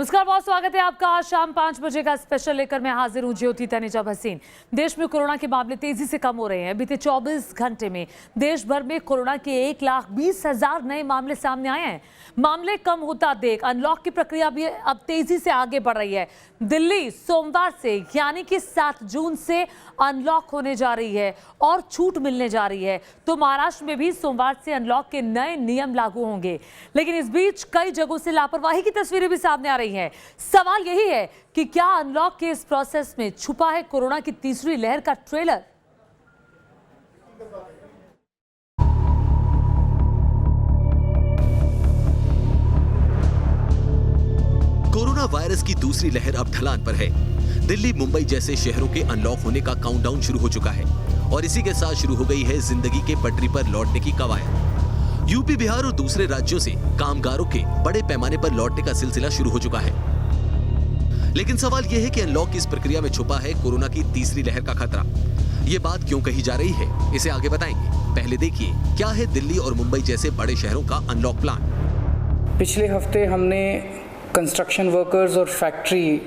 नमस्कार, बहुत स्वागत है आपका। आज शाम 5 बजे का स्पेशल लेकर मैं हाजिर हूं ज्योति तनेजा भसीन। देश में कोरोना के मामले तेजी से कम हो रहे हैं। बीते 24 घंटे में देश भर में कोरोना के 1,20,000 नए मामले सामने आए हैं। मामले कम होता देख अनलॉक की प्रक्रिया भी अब तेजी से आगे बढ़ रही है। दिल्ली सोमवार से यानी कि 7 जून से अनलॉक होने जा रही है और छूट मिलने जा रही है। तो महाराष्ट्र में भी सोमवार से अनलॉक के नए नियम लागू होंगे। लेकिन इस बीच कई जगहों से लापरवाही की तस्वीरें भी सामने आ रही हैं। सवाल यही है कि क्या अनलॉक के इस प्रोसेस में छुपा है कोरोना की तीसरी लहर का ट्रेलर? कोरोना वायरस की दूसरी लहर अब ढलान पर है। दिल्ली, मुंबई जैसे शहरों के अनलॉक होने का काउंटडाउन शुरू हो चुका है और इसी के साथ शुरू हो गई है जिंदगी के पटरी पर लौटने की कवायद। यूपी, बिहार और दूसरे राज्यों से कामगारों के बड़े पैमाने पर लौटने का सिलसिला शुरू हो चुका है। लेकिन सवाल यह है कि अनलॉक की इस प्रक्रिया में छुपा है कोरोना की तीसरी लहर का खतरा। ये बात क्यों कही जा रही है, इसे आगे बताएंगे। पहले देखिए क्या है दिल्ली और मुंबई जैसे बड़े शहरों का अनलॉक प्लान। पिछले हफ्ते हमने कंस्ट्रक्शन वर्कर्स और फैक्ट्री,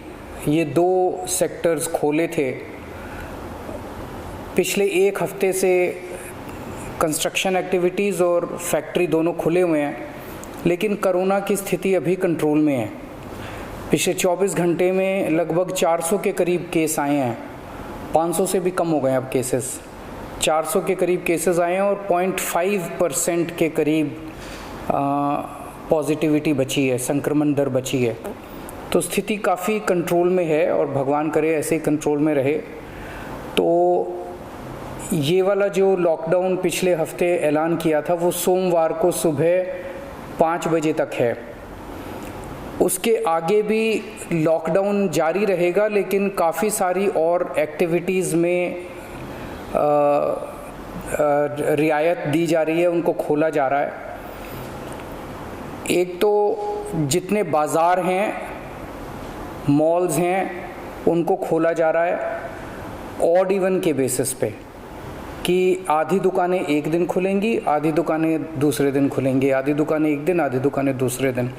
ये 2 सेक्टर्स खोले थे। पिछले 1 हफ्ते से कंस्ट्रक्शन एक्टिविटीज़ और फैक्ट्री दोनों खुले हुए हैं, लेकिन कोरोना की स्थिति अभी कंट्रोल में है। पिछले 24 घंटे में लगभग 400 के करीब केस आए हैं। 500 से भी कम हो गए अब केसेस। 400 के करीब केसेस आए हैं और 0.5% के करीब पॉजिटिविटी बची है, संक्रमण दर बची है। तो स्थिति काफ़ी कंट्रोल में है और भगवान करे ऐसे ही कंट्रोल में रहे। तो ये वाला जो लॉकडाउन पिछले हफ्ते ऐलान किया था वो सोमवार को सुबह 5 बजे तक है। उसके आगे भी लॉकडाउन जारी रहेगा, लेकिन काफ़ी सारी और एक्टिविटीज़ में रियायत दी जा रही है, उनको खोला जा रहा है। एक तो जितने बाज़ार हैं, मॉल्स हैं, उनको खोला जा रहा है ऑड इवन के बेसिस पे कि आधी दुकानें एक दिन खुलेंगी, आधी दुकानें दूसरे दिन खुलेंगी, आधी दुकानें एक दिन, आधी दुकानें दूसरे दिन।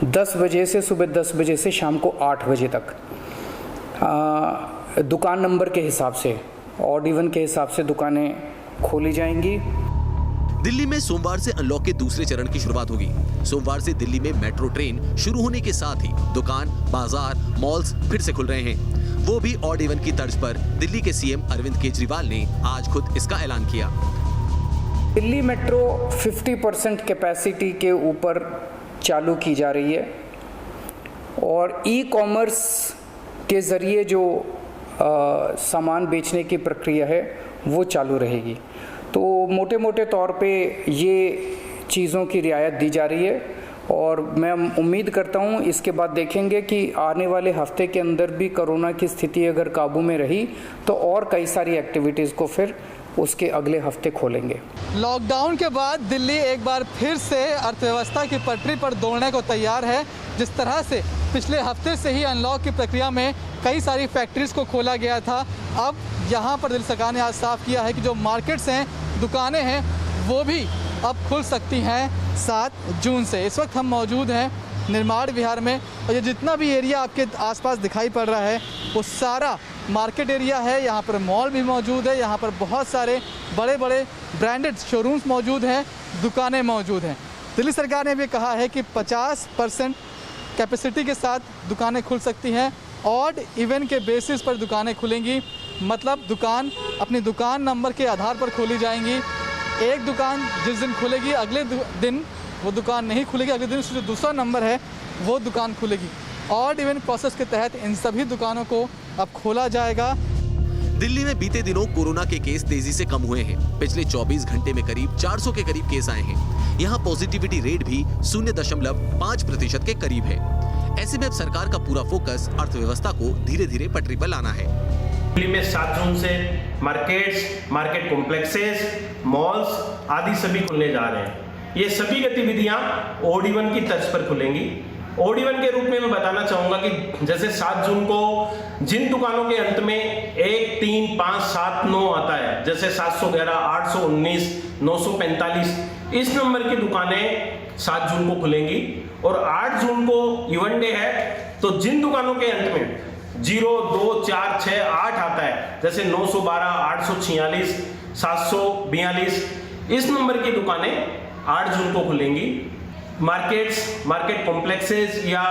10 बजे से सुबह 10 बजे से शाम को 8 बजे तक दुकान नंबर के हिसाब से, ऑड इवन के हिसाब से दुकानें खोली जाएंगी। दिल्ली में सोमवार से अनलॉक के दूसरे चरण की शुरुआत होगी। सोमवार से दिल्ली में मेट्रो ट्रेन शुरू होने के साथ ही दुकान, बाजार, मॉल्स फिर से खुल रहे हैं, वो भी ऑड इवन की तर्ज पर। दिल्ली के सीएम अरविंद केजरीवाल ने आज खुद इसका ऐलान किया। दिल्ली मेट्रो 50% कैपेसिटी के ऊपर चालू की जा रही है और ई-कॉमर्स के ज़रिए जो सामान बेचने की प्रक्रिया है वो चालू रहेगी। तो मोटे मोटे तौर पे ये चीज़ों की रियायत दी जा रही है और मैं उम्मीद करता हूँ इसके बाद देखेंगे कि आने वाले हफ्ते के अंदर भी कोरोना की स्थिति अगर काबू में रही तो और कई सारी एक्टिविटीज़ को फिर उसके अगले हफ्ते खोलेंगे। लॉकडाउन के बाद दिल्ली एक बार फिर से अर्थव्यवस्था की पटरी पर दौड़ने को तैयार है। जिस तरह से पिछले हफ्ते से ही अनलॉक की प्रक्रिया में कई सारी फैक्ट्रीज़ को खोला गया था, अब यहाँ पर दिल्ली सरकार ने आज साफ किया है कि जो मार्केट्स हैं, दुकानें हैं, वो भी अब खुल सकती हैं 7 जून से। इस वक्त हम मौजूद हैं निर्माण विहार में और ये जितना भी एरिया आपके आसपास दिखाई पड़ रहा है वो सारा मार्केट एरिया है। यहाँ पर मॉल भी मौजूद है, यहाँ पर बहुत सारे बड़े बड़े ब्रांडेड शोरूम्स मौजूद हैं, दुकानें मौजूद हैं। दिल्ली सरकार ने भी कहा है कि 50% कैपेसिटी के साथ दुकानें खुल सकती हैं। ऑड इवन के बेसिस पर दुकानें खुलेंगी, मतलब दुकान अपनी दुकान नंबर के आधार पर खोली जाएंगी। एक दुकान जिस दिन खुलेगी अगले दिन वो दुकान नहीं खुलेगी, अगले दिन जो दूसरा नंबर है वो दुकान खुलेगी। ऑड इवन प्रोसेस के तहत इन सभी दुकानों को अब खोला जाएगा। दिल्ली में बीते दिनों कोरोना के केस तेजी से कम हुए हैं। पिछले 24 घंटे में करीब 400 के करीब केस आए हैं। यहाँ पॉजिटिविटी रेट भी 0.5% के करीब है। ऐसे में अब सरकार का पूरा फोकस अर्थव्यवस्था को धीरे धीरे पटरी पर लाना है। दिल्ली में 7 जून से मार्केट्स, मार्केट कॉम्प्लेक्सेस, मॉल्स आदि सभी खुलने जा रहे हैं। ये सभी गतिविधियां ऑड इवन की तर्ज पर खुलेंगी। ऑड इवन के रूप में मैं बताना चाहूँगा कि जैसे 7 जून को जिन दुकानों के अंत में 1, 3, 5, 7, 9 आता है, जैसे 711, 819, 945, इस नंबर की दुकानें 7 जून को खुलेंगी। और 8 जून को इवन डे है, तो जिन दुकानों के अंत में 0, 2, 4, 6, 8 आता है, जैसे 912, 846, 742, इस नंबर की दुकानें 8 जून को खुलेंगी। मार्केट्स, मार्केट कॉम्प्लेक्सेस या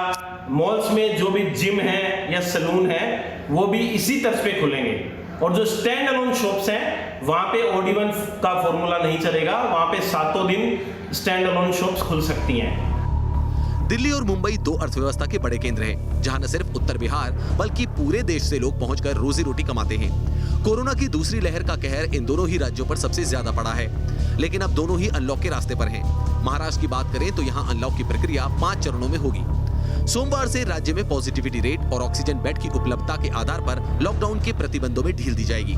मॉल्स में जो भी जिम है या सैलून है वो भी इसी तर्ज पे खुलेंगे। और जो स्टैंड अलोन शॉप्स हैं वहां पे OD1 का फॉर्मूला नहीं चलेगा, वहां पे 7 दिन स्टैंड अलोन शॉप्स खुल सकती हैं। दिल्ली और मुंबई 2 अर्थव्यवस्था के बड़े केंद्र हैं, जहां न सिर्फ उत्तर बिहार बल्कि पूरे देश से लोग पहुंचकर रोजी रोटी कमाते हैं। कोरोना की दूसरी लहर का कहर इन दोनों ही राज्यों पर सबसे ज्यादा पड़ा है, लेकिन अब दोनों ही अनलॉक के रास्ते पर हैं। महाराष्ट्र की बात करें तो यहाँ अनलॉक की प्रक्रिया 5 चरणों में होगी। सोमवार से राज्य में पॉजिटिविटी रेट और ऑक्सीजन बेड की उपलब्धता के आधार पर लॉकडाउन के प्रतिबंधों में ढील दी जाएगी।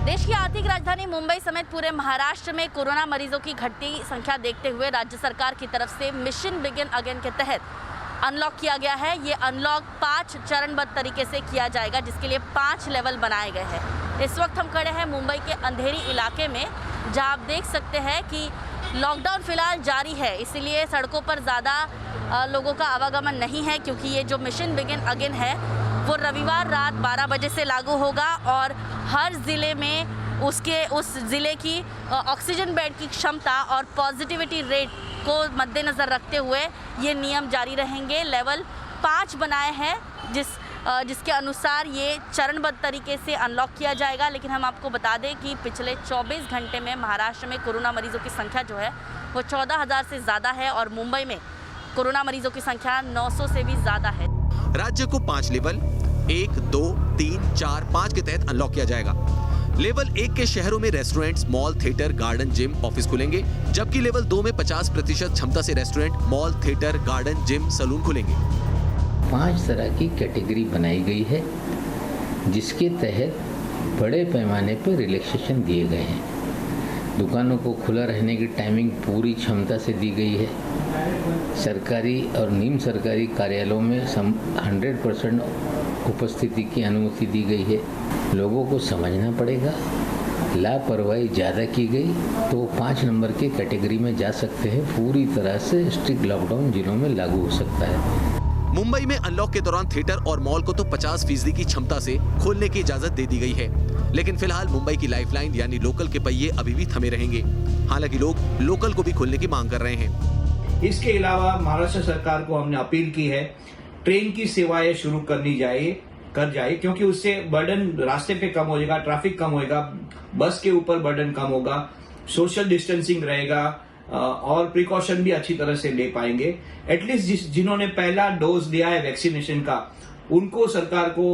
देश की आर्थिक राजधानी मुंबई समेत पूरे महाराष्ट्र में कोरोना मरीजों की घटती संख्या देखते हुए राज्य सरकार की तरफ से मिशन बिगिन अगेन के तहत अनलॉक किया गया है। ये अनलॉक 5 चरणबद्ध तरीके से किया जाएगा, जिसके लिए 5 लेवल बनाए गए हैं। इस वक्त हम खड़े हैं मुंबई के अंधेरी इलाके में, जहां आप देख सकते हैं कि लॉकडाउन फिलहाल जारी है, इसीलिए सड़कों पर ज़्यादा लोगों का आवागमन नहीं है, क्योंकि ये जो मिशन बिगिन अगेन है वो रविवार रात 12 बजे से लागू होगा और हर ज़िले में उस ज़िले की ऑक्सीजन बेड की क्षमता और पॉजिटिविटी रेट को मद्देनज़र रखते हुए ये नियम जारी रहेंगे। लेवल 5 बनाए हैं जिसके अनुसार ये चरणबद्ध तरीके से अनलॉक किया जाएगा। लेकिन हम आपको बता दें कि पिछले 24 घंटे में महाराष्ट्र में कोरोना मरीजों की संख्या जो है वो 14,000 से ज़्यादा है और मुंबई में कोरोना मरीजों की संख्या 900 से भी ज़्यादा है। राज्य को 5 लेवल 1, 2, 3, 4, 5 के तहत अनलॉक किया जाएगा। लेवल 1 के शहरों में restaurants, mall, theatre, garden, gym, office खुलेंगे, जबकि लेवल 2 में 50% क्षमता से restaurant, mall, theatre, garden, gym, salon खुलेंगे। 5 तरह की कैटेगरी बनाई गई है, जिसके तहत बड़े पैमाने पर रिलैक्सेशन दिए गए हैं। दुकानों को खुला रहने की टाइमिंग पूरी क्षमता से दी गई है। सरकारी और निम्न सरकारी कार्यालयों में 100% उपस्थिति की अनुमति दी गई है। लोगों को समझना पड़ेगा, लापरवाही ज़्यादा की गई तो 5 नंबर के कैटेगरी में जा सकते हैं। पूरी तरह से स्ट्रिक्ट लॉकडाउन जिलों में लागू हो सकता है। मुंबई में अनलॉक के दौरान थिएटर और मॉल को तो 50% की क्षमता से खोलने की इजाजत दे दी गई है, लेकिन फिलहाल मुंबई की लाइफलाइन यानी लोकल के पहिए अभी भी थमे रहेंगे। हालांकि लोग लोकल को भी खोलने की मांग कर रहे हैं। इसके अलावा महाराष्ट्र सरकार को हमने अपील की है, ट्रेन की सेवाएं शुरू कर जाए, क्योंकि उससे बर्डन रास्ते पे कम हो जाएगा, ट्रैफिक कम होगा, बस के ऊपर बर्डन कम होगा, सोशल डिस्टेंसिंग रहेगा और प्रिकॉशन भी अच्छी तरह से ले पाएंगे। एटलीस्ट जिन्होंने पहला डोज लिया है वैक्सीनेशन का, उनको सरकार को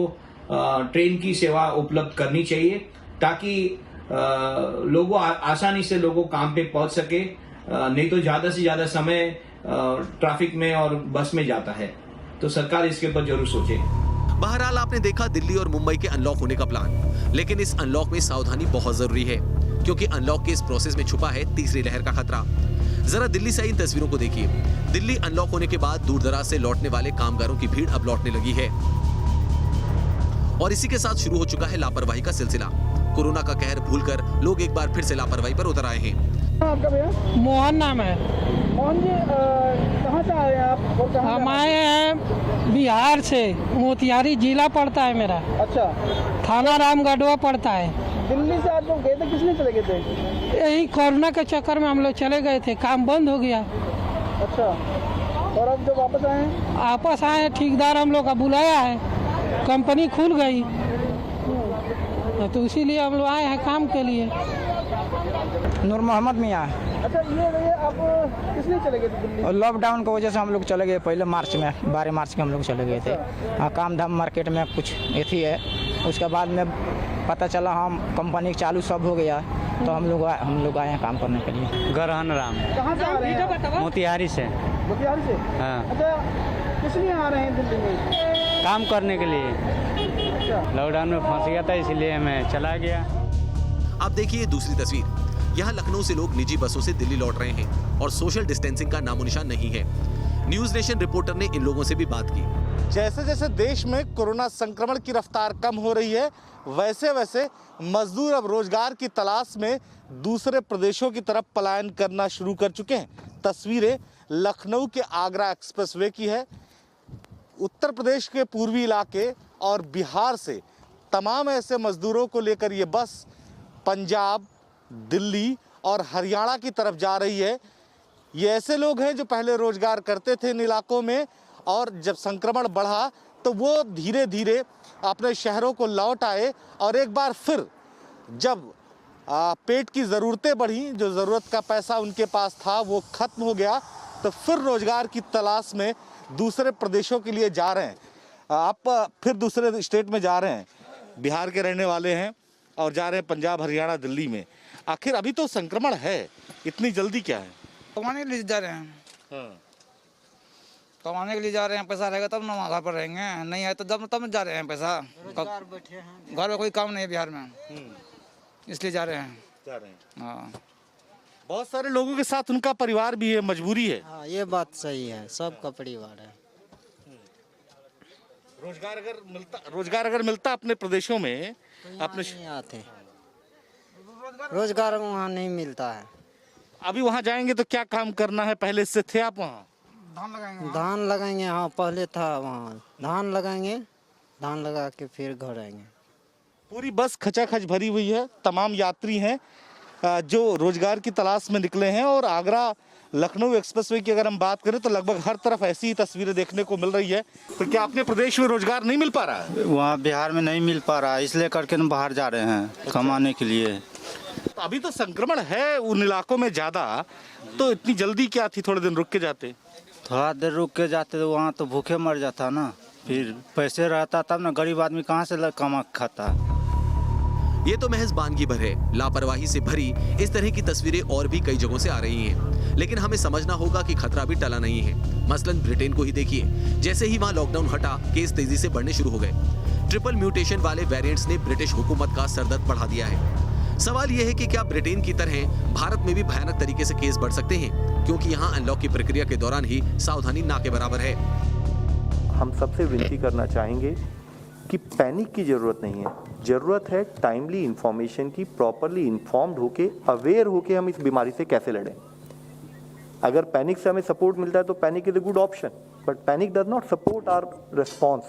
ट्रेन की सेवा उपलब्ध करनी चाहिए, ताकि लोगों आसानी से लोगों काम पे पहुंच सके। नहीं तो ज्यादा से ज्यादा समय ट्रैफिक में और बस में जाता है, तो सरकार इसके ऊपर जरूर सोचे। बहरहाल आपने देखा दिल्ली और मुंबई के अनलॉक होने का प्लान, लेकिन इस अनलॉक में सावधानी बहुत जरूरी है, क्योंकि अनलॉक के इस प्रोसेस में छुपा है तीसरी लहर का खतरा। जरा दिल्ली से इन तस्वीरों को देखिए। दिल्ली अनलॉक होने के बाद दूर दराज से लौटने वाले कामगारों की भीड़ अब लौटने लगी है और इसी के साथ शुरू हो चुका है लापरवाही का सिलसिला। कोरोना का कहर भूलकर लोग एक बार फिर से लापरवाही पर उतर आए हैं। आपका भैया? मोहन नाम है। मोहन जी, कहाँ से आए हैं आप और कहाँ हम आए हैं बिहार से, मोतिहारी जिला पड़ता है मेरा। अच्छा। थाना रामगढ़वा पड़ता है। दिल्ली से आप लोग गए थे, किसने चले गए थे? यही कोरोना के चक्कर में हम लोग चले गए थे, काम बंद हो गया। अच्छा, और अब जब वापस आए हैं? वापस आए, ठेकेदार हम लोग का बुलाया है, कंपनी खुल गई तो इसीलिए हम लोग आए हैं काम के लिए। नूर मोहम्मद मियाँ। अच्छा, ये आप किसने चले गए थे दिल्ली? लॉकडाउन की वजह से हम लोग चले गए, पहले मार्च में 12 मार्च के हम लोग चले गए थे। हाँ, काम धाम मार्केट में कुछ एथी है, उसके बाद में पता चला हम कंपनी चालू सब हो गया, तो हम लोग आए हैं काम करने के लिए। गरहन राम। कहाँ से आ रहे हैं? मोतिहारी से। मोतिहारी से? हाँ। अच्छा, किस लिए आ रहे हैं दिल्ली में? काम करने के लिए। अच्छा। लॉकडाउन में फंस गया था, इसलिए मैं चला गया। अब देखिए दूसरी तस्वीर। यहाँ लखनऊ से लोग निजी बसों से दिल्ली लौट रहे हैं और सोशल डिस्टेंसिंग का नामोनिशान नहीं है। न्यूज नेशन रिपोर्टर ने इन लोगों से भी बात की। जैसे जैसे देश में कोरोना संक्रमण की रफ्तार कम हो रही है, वैसे वैसे मजदूर अब रोजगार की तलाश में दूसरे प्रदेशों की तरफ पलायन करना शुरू कर चुके हैं। तस्वीरें लखनऊ के आगरा एक्सप्रेसवे की है। उत्तर प्रदेश के पूर्वी इलाके और बिहार से तमाम ऐसे मजदूरों को लेकर ये बस पंजाब, दिल्ली और हरियाणा की तरफ जा रही है। ये ऐसे लोग हैं जो पहले रोजगार करते थे इन इलाकों में, और जब संक्रमण बढ़ा तो वो धीरे धीरे अपने शहरों को लौट आए, और एक बार फिर जब पेट की ज़रूरतें बढ़ी, जो ज़रूरत का पैसा उनके पास था वो ख़त्म हो गया, तो फिर रोजगार की तलाश में दूसरे प्रदेशों के लिए जा रहे हैं। आप फिर दूसरे स्टेट में जा रहे हैं, बिहार के रहने वाले हैं और जा रहे हैं पंजाब, हरियाणा, दिल्ली में। आखिर अभी तो संक्रमण है, इतनी जल्दी क्या है? कमाने के लिए जा रहे हैं। कमाने के लिए जा रहे हैं, पैसा रहेगा तब ना घर पर रहेंगे, नहीं है तो तब जा रहे हैं पैसा। घर में कोई काम नहीं है बिहार में, इसलिए जा रहे हैं। हाँ, बहुत सारे लोगों के साथ उनका परिवार भी है, मजबूरी है। हाँ, ये बात सही है, सबका परिवार है। रोजगार अगर मिलता अपने प्रदेशों में तो अपने नहीं आते, रोजगार वहाँ नहीं मिलता है। अभी वहाँ जाएंगे तो क्या काम करना है? पहले से थे आप वहाँ? धान लगाएंगे। हाँ, पहले था वहाँ, धान लगाएंगे, धान लगा के फिर घर आएंगे। पूरी बस खचाखच भरी हुई है, तमाम यात्री हैं जो रोजगार की तलाश में निकले हैं। और आगरा लखनऊ एक्सप्रेसवे की अगर हम बात करें तो लगभग हर तरफ ऐसी ही तस्वीरें देखने को मिल रही है। तो क्या अपने प्रदेश में रोजगार नहीं मिल पा रहा है? वहाँ बिहार में नहीं मिल पा रहा है, इसलिए करके हम बाहर जा रहे हैं कमाने के लिए। तो अभी तो संक्रमण है उन इलाकों में ज़्यादा, तो इतनी जल्दी क्या थी? थोड़े दिन रुक के जाते। थोड़ा देर रुक के जाते तो वहाँ तो भूखे मर जाता ना, फिर पैसे रहता तब ना, गरीब आदमी कहाँ से कमा खाता। ये तो महज बानगी भर है। लापरवाही से भरी इस तरह की तस्वीरें और भी कई जगहों से आ रही हैं, लेकिन हमें समझना होगा कि खतरा भी टला नहीं है। मसलन ब्रिटेन को ही देखिए, जैसे ही वहां लॉकडाउन हटा, केस तेजी से बढ़ने शुरू हो गए। ट्रिपल म्यूटेशन वाले वेरिएंट्स ने ब्रिटिश हुकूमत का सरदर्द बढ़ा दिया है। सवाल यह है कि क्या ब्रिटेन की तरह भारत में भी भयानक तरीके से केस बढ़ सकते हैं, क्योंकि यहाँ अनलॉक की प्रक्रिया के दौरान ही सावधानी ना के बराबर है। हम सबसे विनती करना चाहेंगे कि पैनिक की ज़रूरत नहीं है, ज़रूरत है टाइमली इंफॉर्मेशन की, प्रॉपरली इन्फॉर्म्ड होके, अवेयर होके हम इस बीमारी से कैसे लड़ें। अगर पैनिक से हमें सपोर्ट मिलता है तो panic is a good option, but panic does not support our response.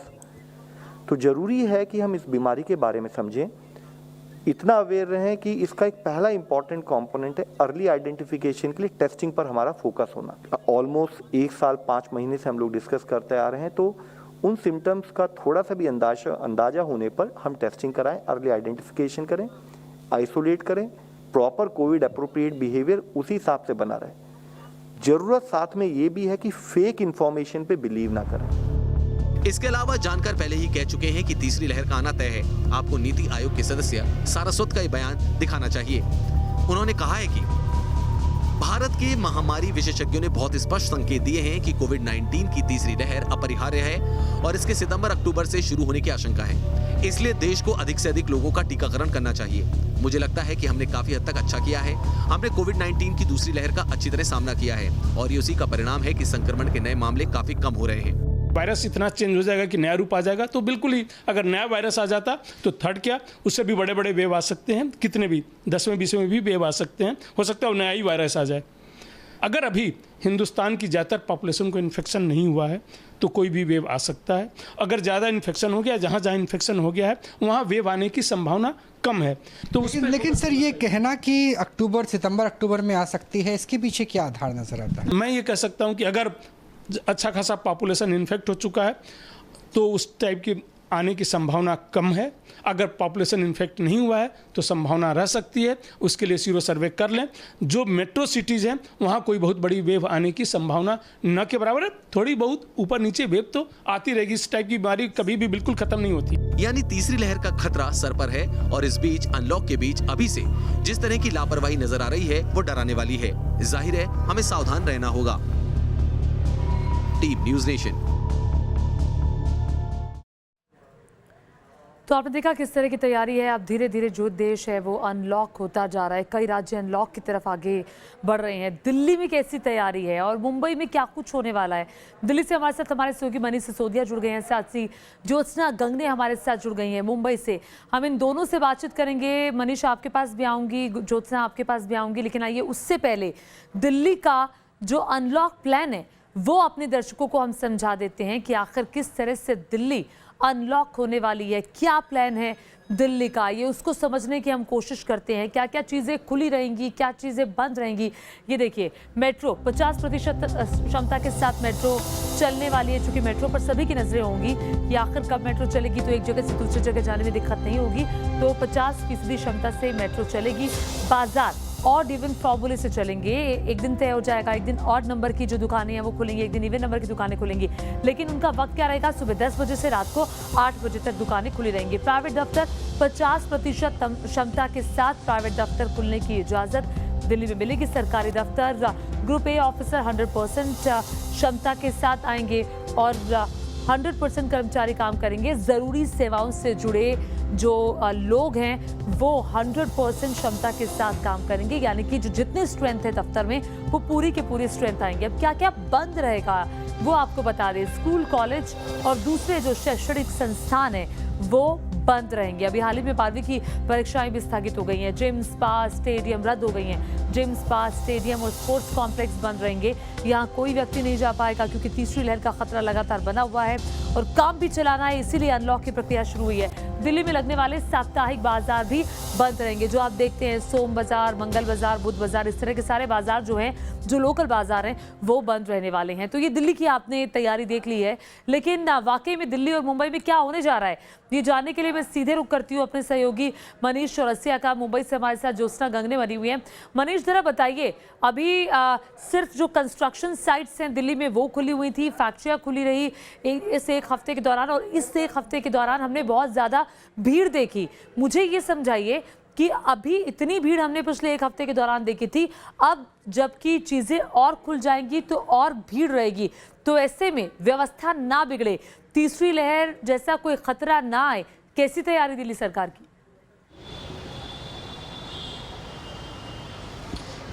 तो ज़रूरी है कि हम इस बीमारी के बारे में समझें, इतना अवेयर रहें कि इसका एक पहला इंपॉर्टेंट कंपोनेंट है अर्ली आइडेंटिफिकेशन के लिए टेस्टिंग पर हमारा फोकस होना। ऑलमोस्ट 1 साल 5 महीने से हम लोग डिस्कस करते आ रहे हैं, तो उन सिम्टम्स का थोड़ा सा भी अंदाजा होने पर हम टेस्टिंग कराएं, अर्ली आइडेंटिफिकेशन करें, आइसोलेट करें, प्रॉपर कोविड अप्रोप्रिएट बिहेवियर उसी हिसाब से बना रहे। ज़रूरत साथ में ये भी है कि फेक इंफॉर्मेशन पे बिलीव ना करें। इसके अलावा जानकर पहले ही कह चुके हैं कि तीसरी लहर का आना तय है। आपको नीति आयोग के सदस्य सारस्वत का ये बयान दिखाना चाहिए। उन्होंने कहा है कि भारत के महामारी विशेषज्ञों ने बहुत स्पष्ट संकेत दिए हैं कि कोविड-19 की तीसरी लहर अपरिहार्य है और इसके सितंबर-अक्टूबर से शुरू होने की आशंका है। इसलिए देश को अधिक से अधिक लोगों का टीकाकरण करना चाहिए। मुझे लगता है कि हमने काफी हद तक अच्छा किया है। हमने कोविड-19 की दूसरी लहर का अच्छी तरह सामना किया है और ये उसी का परिणाम है कि संक्रमण के नए मामले काफी कम हो रहे हैं। वायरस इतना चेंज हो जाएगा कि नया रूप आ जाएगा, तो बिल्कुल ही अगर नया वायरस आ जाता तो थर्ड क्या, उससे भी बड़े बड़े वेव आ सकते हैं, कितने भी 10वें 20वें भी वेव आ सकते हैं, हो सकता है नया ही वायरस आ जाए। अगर अभी हिंदुस्तान की ज़्यादातर पॉपुलेशन को इन्फेक्शन नहीं हुआ है तो कोई भी वेव आ सकता है। अगर ज़्यादा इन्फेक्शन हो गया, जहाँ जहाँ इन्फेक्शन हो गया है वहाँ वेव आने की संभावना कम है। तो लेकिन सर ये कहना कि सितंबर अक्टूबर में आ सकती है, इसके पीछे क्या आधार नजर आता है? मैं ये कह सकता हूँ कि अगर अच्छा खासा पॉपुलेशन इन्फेक्ट हो चुका है तो उस टाइप की आने की संभावना कम है। अगर पॉपुलेशन इन्फेक्ट नहीं हुआ है तो संभावना रह सकती है। उसके लिए सीरो सर्वे कर लें। जो मेट्रो सिटीज़ हैं वहाँ कोई बहुत बड़ी वेव आने की संभावना न के बराबर है। थोड़ी बहुत ऊपर नीचे वेव तो आती रहेगी। इस टाइप की बीमारी कभी भी बिल्कुल खत्म नहीं होती। यानी तीसरी लहर का खतरा सर पर है और इस बीच अनलॉक के बीच अभी से जिस तरह की लापरवाही नजर आ रही है वो डराने वाली है। जाहिर है हमें सावधान रहना होगा। Team news nation. तो आपने देखा किस तरह की तैयारी है। अब धीरे धीरे जो देश है वो अनलॉक होता जा रहा है। कई राज्य अनलॉक की तरफ आगे बढ़ रहे हैं। दिल्ली में कैसी तैयारी है और मुंबई में क्या कुछ होने वाला है। दिल्ली से हमारे साथ हमारे सहयोगी मनीष सिसोदिया जुड़ गए हैं, साथ ही ज्योत्सना गंगने हमारे साथ जुड़ गई हैं मुंबई से। हम इन दोनों से बातचीत करेंगे। मनीष आपके पास भी आऊँगी, ज्योत्सना आपके पास भी आऊँगी, लेकिन आइए उससे पहले दिल्ली का जो अनलॉक प्लान है वो अपने दर्शकों को हम समझा देते हैं कि आखिर किस तरह से दिल्ली अनलॉक होने वाली है, क्या प्लान है दिल्ली का, ये उसको समझने की हम कोशिश करते हैं। क्या क्या चीज़ें खुली रहेंगी, क्या चीज़ें बंद रहेंगी। ये देखिए, मेट्रो 50% क्षमता के साथ मेट्रो चलने वाली है। चूंकि मेट्रो पर सभी की नजरें होंगी कि आखिर कब मेट्रो चलेगी, तो एक जगह से दूसरी जगह जाने में दिक्कत नहीं होगी, तो 50% क्षमता से मेट्रो चलेगी। बाजार ऑड इवन फॉर्मूले से चलेंगे, एक दिन तय हो जाएगा, एक दिन ऑड नंबर की जो दुकानें हैं वो खुलेंगी, एक दिन इवन नंबर की दुकानें खुलेंगी। लेकिन उनका वक्त क्या रहेगा, सुबह 10 बजे से रात को 8 बजे तक दुकानें खुली रहेंगी। प्राइवेट दफ्तर 50% क्षमता के साथ प्राइवेट दफ्तर खुलने की इजाजत दिल्ली में मिलेगी। सरकारी दफ्तर ग्रुप ए ऑफिसर 100% क्षमता के साथ आएंगे और 100% कर्मचारी काम करेंगे। ज़रूरी सेवाओं से जुड़े जो लोग हैं वो 100% क्षमता के साथ काम करेंगे, यानी कि जो जितनी स्ट्रेंथ है दफ्तर में वो पूरी के पूरी स्ट्रेंथ आएंगे। अब क्या क्या बंद रहेगा वो आपको बता दें। स्कूल, कॉलेज और दूसरे जो शैक्षणिक संस्थान हैं वो बंद रहेंगे। अभी हाल ही में 12वीं की परीक्षाएं भी स्थगित हो गई हैं। जिम, स्पा, स्टेडियम रद्द हो गई हैं। जिम, स्पा, स्टेडियम और स्पोर्ट्स कॉम्प्लेक्स बंद रहेंगे। यहाँ कोई व्यक्ति नहीं जा पाएगा क्योंकि तीसरी लहर का खतरा लगातार बना हुआ है और काम भी चलाना है, इसीलिए अनलॉक की प्रक्रिया शुरू हुई है। दिल्ली में लगने वाले साप्ताहिक बाजार भी बंद रहेंगे। जो आप देखते हैं सोम बाजार, मंगल बाजार, बुध बाजार, इस तरह के सारे बाजार जो हैं, जो लोकल बाजार हैं, वो बंद रहने वाले हैं। तो ये दिल्ली की आपने तैयारी देख ली है, लेकिन वाकई में दिल्ली और मुंबई में क्या होने जा रहा है ये जानने के लिए मैं सीधे रुख करती हूँ अपने सहयोगी मनीष चौरसिया का। मुंबई से हमारे साथ ज्योत्सना गंगने बनी हुई है। मनीष, जरा बताइए, अभी सिर्फ जो कंस्ट्रक्शन साइट्स हैं दिल्ली में वो खुली हुई थी, फैक्ट्रियाँ खुली रही इस एक हफ्ते के दौरान, और इस एक हफ्ते के दौरान हमने बहुत ज़्यादा भीड़ देखी। मुझे ये समझाइए कि अभी इतनी भीड़ हमने पिछले एक हफ्ते के दौरान देखी थी, अब जबकि चीज़ें और खुल जाएंगी तो और भीड़ रहेगी, तो ऐसे में व्यवस्था ना बिगड़े, तीसरी लहर जैसा कोई खतरा ना आए, कैसी तैयारी दिल्ली सरकार की?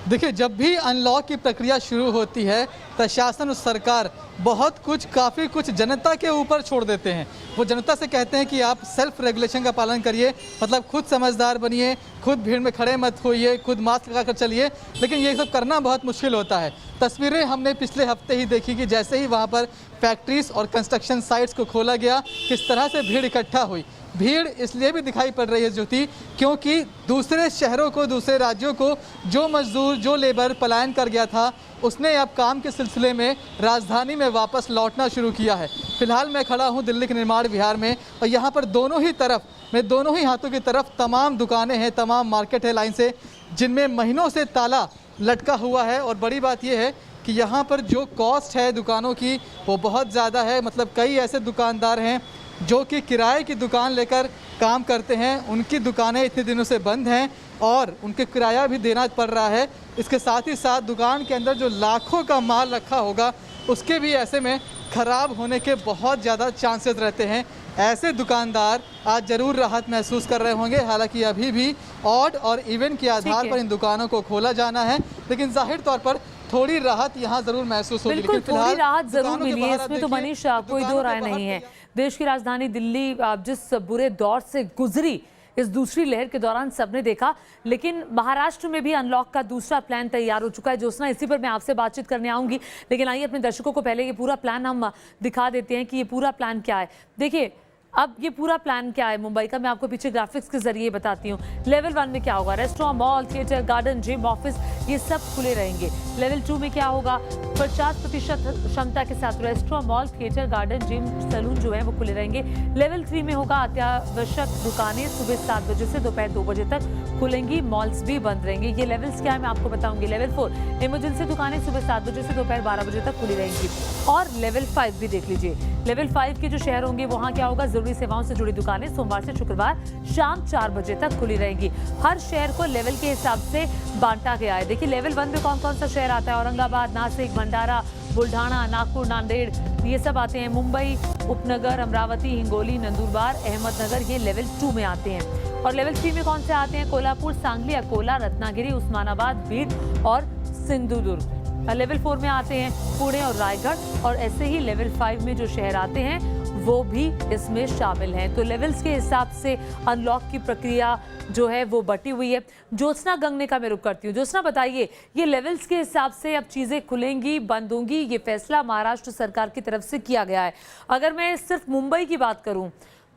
देखिए, जब भी अनलॉक की प्रक्रिया शुरू होती है प्रशासन और सरकार बहुत कुछ, काफ़ी कुछ जनता के ऊपर छोड़ देते हैं। वो जनता से कहते हैं कि आप सेल्फ रेगुलेशन का पालन करिए, मतलब खुद समझदार बनिए, खुद भीड़ में खड़े मत होइए, खुद मास्क लगाकर चलिए, लेकिन ये सब करना बहुत मुश्किल होता है। तस्वीरें हमने पिछले हफ्ते ही देखी कि जैसे ही वहाँ पर फैक्ट्रीज और कंस्ट्रक्शन साइट्स को खोला गया, किस तरह से भीड़ इकट्ठा हुई। भीड़ इसलिए भी दिखाई पड़ रही है ज्योति, क्योंकि दूसरे शहरों को, दूसरे राज्यों को जो मजदूर, जो लेबर पलायन कर गया था, उसने अब काम के सिलसिले में राजधानी में वापस लौटना शुरू किया है। फिलहाल मैं खड़ा हूं दिल्ली के निर्माण विहार में और यहाँ पर दोनों ही तरफ, मैं दोनों ही हाथों की तरफ तमाम दुकानें हैं, तमाम मार्केट है लाइन से, जिनमें महीनों से ताला लटका हुआ है। और बड़ी बात यह है कि यहाँ पर जो कॉस्ट है दुकानों की वो बहुत ज़्यादा है। मतलब कई ऐसे दुकानदार हैं जो कि किराए की दुकान लेकर काम करते हैं, उनकी दुकानें इतने दिनों से बंद हैं और उनके किराया भी देना पड़ रहा है। इसके साथ ही साथ दुकान के अंदर जो लाखों का माल रखा होगा उसके भी ऐसे में ख़राब होने के बहुत ज़्यादा चांसेस रहते हैं। ऐसे दुकानदार आज ज़रूर राहत महसूस कर रहे होंगे। हालांकि अभी भी ऑड और इवन के आधार पर इन दुकानों को खोला जाना है, लेकिन जाहिर तौर पर थोड़ी राहत यहाँ ज़रूर महसूस होगी। बिल्कुल, थोड़ी राहत ज़रूर मिली है, इसमें तो मनीष कोई दो राय नहीं है। देश की राजधानी दिल्ली जिस बुरे दौर से गुजरी इस दूसरी लहर के दौरान सबने देखा, लेकिन महाराष्ट्र में भी अनलॉक का दूसरा प्लान तैयार हो चुका है। ज्योत्सना, इसी पर मैं आपसे बातचीत करने आऊंगी, लेकिन आइए अपने दर्शकों को पहले ये पूरा प्लान हम दिखा देते हैं कि ये पूरा प्लान क्या है। देखिए, अब ये पूरा प्लान क्या है मुंबई का, मैं आपको पीछे ग्राफिक्स के जरिए बताती हूँ। लेवल 1 में क्या होगा, restaurant, mall, theatre, garden, gym, office, ये सब खुले रहेंगे। लेवल 2 में क्या होगा, 50% क्षमता के साथ restaurant, mall, theatre, garden, gym, salon जो है वो खुले रहेंगे। लेवल 3 में होगा अत्यावश्यक दुकानें सुबह 7 बजे से दोपहर 2 बजे तक खुलेंगी, मॉल्स भी बंद रहेंगे। ये लेवल्स क्या है मैं आपको बताऊंगी। लेवल 4 इमरजेंसी दुकानें सुबह 7 बजे से दोपहर 12 बजे तक खुली रहेंगी। और लेवल 5 भी देख लीजिए, लेवल 5 के जो शहर होंगे वहाँ क्या होगा, जरूरी सेवाओं से जुड़ी दुकानें सोमवार से शुक्रवार शाम 4 बजे तक खुली रहेंगी। हर शहर को लेवल के हिसाब से बांटा गया है। देखिए, लेवल 1 में कौन कौन सा शहर आता है, औरंगाबाद, नासिक, भंडारा, बुल्ढाना, नागपुर, नांदेड़, ये सब आते हैं। मुंबई, उपनगर, अमरावती, हिंगोली, नंदुरबार, अहमदनगर, ये लेवल 2 में आते हैं। और लेवल 3 में कौन से आते हैं, कोल्हापुर, सांगली, अकोला, रत्नागिरी, उस्मानाबाद, बीड और सिंधुदुर्ग। लेवल 4 में आते हैं पुणे और रायगढ़। और ऐसे ही लेवल 5 में जो शहर आते हैं वो भी इसमें शामिल हैं। तो लेवल्स के हिसाब से अनलॉक की प्रक्रिया जो है वो बटी हुई है। ज्योत्सना गंगने का मैं रुख करती हूँ। ज्योत्सना, बताइए, ये लेवल्स के हिसाब से अब चीजें खुलेंगी, बंद होंगी, ये फैसला महाराष्ट्र सरकार की तरफ से किया गया है। अगर मैं सिर्फ मुंबई की बात करूं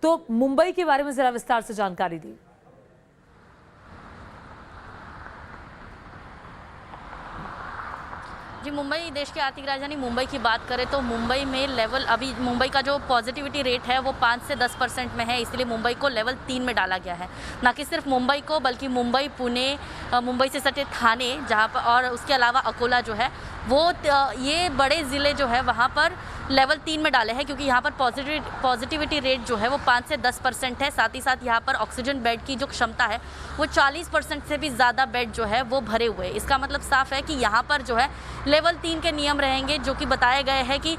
तो मुंबई के बारे में जरा विस्तार से जानकारी दी। जी, मुंबई देश की आर्थिक राजधानी मुंबई की बात करें तो मुंबई में लेवल अभी मुंबई का जो पॉजिटिविटी रेट है वो 5 से 10% में है, इसलिए मुंबई को लेवल 3 में डाला गया है। ना कि सिर्फ मुंबई को, बल्कि मुंबई, पुणे, मुंबई से सटे थाने, जहां पर, और उसके अलावा अकोला जो है वो ये बड़े ज़िले जो है वहाँ पर लेवल 3 में डाले हैं, क्योंकि यहाँ पर पॉजिटिविटी रेट जो है वो 5 से 10% है। साथ ही साथ यहाँ पर ऑक्सीजन बेड की जो क्षमता है वो 40% से भी ज़्यादा बेड जो है वो भरे हुए हैं। इसका मतलब साफ है कि यहाँ पर जो है लेवल 3 के नियम रहेंगे, जो कि बताए गए हैं कि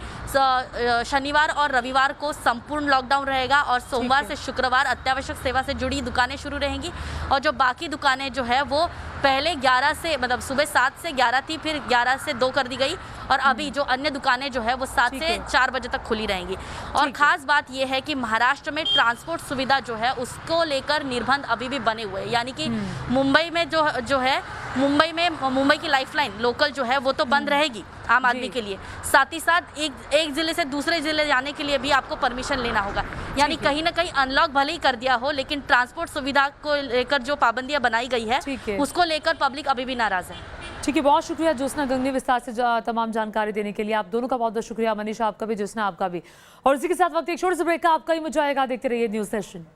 शनिवार और रविवार को संपूर्ण लॉकडाउन रहेगा और सोमवार से शुक्रवार अत्यावश्यक सेवा से जुड़ी दुकानें शुरू रहेंगी, और जो बाकी दुकानें जो है वो पहले 11 से, मतलब सुबह 7 से 11 थी, फिर 11 से 2 कर दी गई, और अभी जो अन्य दुकानें जो है वो 7 से 4 बजे तक खुली रहेंगी। और ख़ास बात यह है कि महाराष्ट्र में ट्रांसपोर्ट सुविधा जो है उसको लेकर निर्बंध अभी भी बने हुए हैं, यानी कि मुंबई में जो है मुंबई की लाइफलाइन लोकल जो है वो तो बंद रहेगी आम आदमी के लिए। साथ ही साथ एक जिले से दूसरे जिले जाने के लिए भी आपको परमिशन लेना होगा, यानी कहीं ना कहीं अनलॉक भले ही कर दिया हो, लेकिन ट्रांसपोर्ट सुविधा को लेकर जो पाबंदियां बनाई गई है उसको लेकर पब्लिक अभी भी नाराज है। ठीक है, बहुत शुक्रिया ज्योत्सना गंगने विस्तार से तमाम जानकारी देने के लिए। आप दोनों का बहुत बहुत शुक्रिया, मनीषा आपका भी, ज्योत्सना आपका भी। और इसी के साथ वक्त एक छोटे से ब्रेक का आपका ही मजा आएगा। देखते रहिए न्यूज़ सेशन।